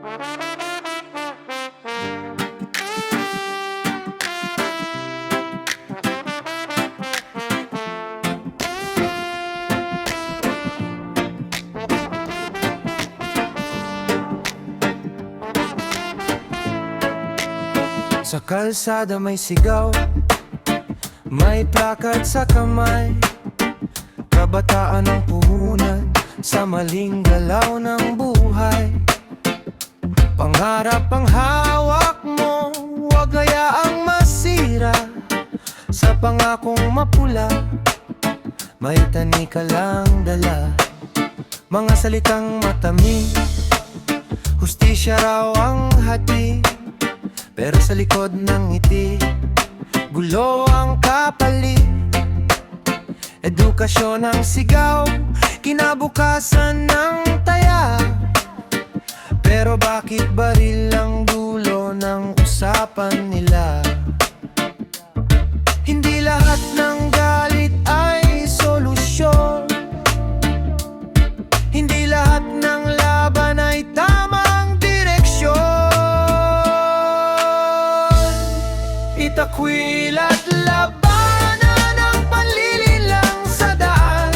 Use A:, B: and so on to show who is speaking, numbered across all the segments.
A: Sa kalsada may sigaw, may plakad sa kamay. Kabataan ang puhunan sa maling galaw ng buhay. Pangarap ang hawak mo, huwag hayaang masira. Sa pangakong mapula, may tani ka lang dala. Mga salitang matamis, hustisya raw ang hati. Pero sa likod ng ngiti, gulo ang kapalit. Edukasyon ang sigaw, kinabukasan ng taya. Pero bakit baril ang dulo ng usapan nila? Hindi lahat ng galit ay solusyon. Hindi lahat ng laban ay tamang direksyon. Itakwil at labanan ang panlililang sa daan.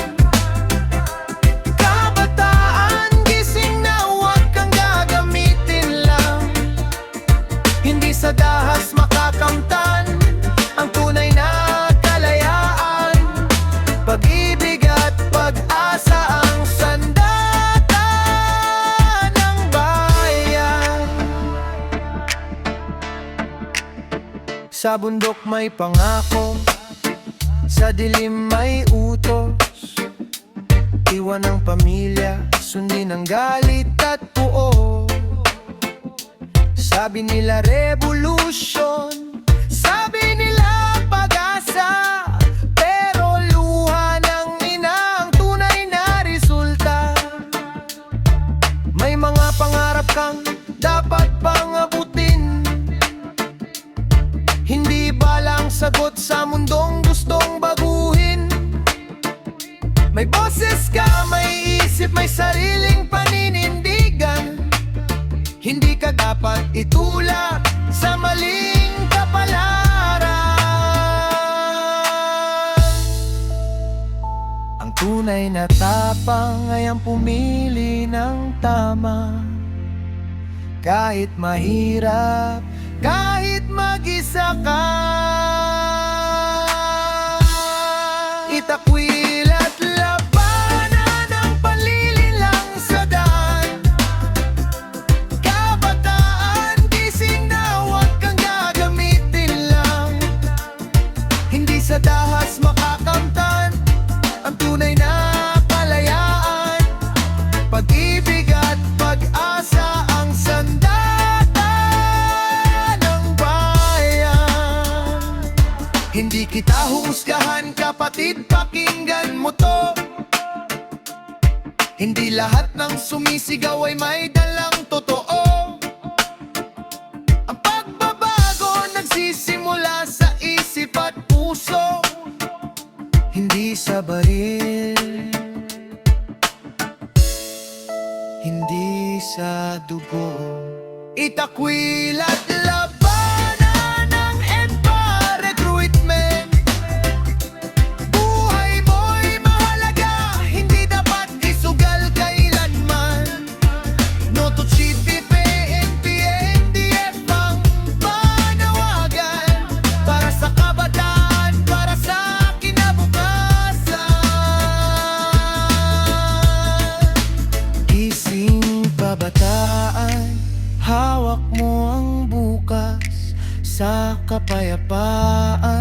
A: Kabataan, gising na huwag kang gagamitin lang. Hindi sa dahas makakamtan ang tunay na kalayaan. Pag-ibig at pag-asa ang sandata ng bayan. Sa bundok may pangako, sa dilim may utos. Iwan ang pamilya, sundin ang galit at puo. Sabi nila revolution, sabi nila pag-asa. Pero luha ng ina ang tunay na resulta. May mga pangarap kang dapat pangabutin. Hindi balang sagot sa mundong gustong baguhin. May boses ka, may isip, may sariling paninindigan. Hindi ka dapat itulak sa maling kapalaran. Ang tunay na tapang ay ang pumili ng tama. Kahit mahirap, kahit mag-isa ka. Itakwil at labanan ang panlililang sa daan. Kabataan, gising na huwag kang gagamitin lang. Hindi sa dahas makakamtan ang tunay na kalayaan. Pag-ibig at pag-asa ang sandata ng bayan. Hindi kita humusgahan kapatid, pakinggan mo to. Hindi lahat ng sumisigaw ay may dalang totoo. Ang pagbabago nagsisimula sa isip at puso. Hindi sa baril, hindi sa dugo. Itakwil at labanan ng EDPA recruitment. Buhay mo'y mahalaga, hindi dapat isugal kailanman. No to cheat, PNP, NDF ang panawagan. Para sa kabataan, para sa kinabukasan. Gising kabataan, hawak mo ang bukas sa kapayapaan.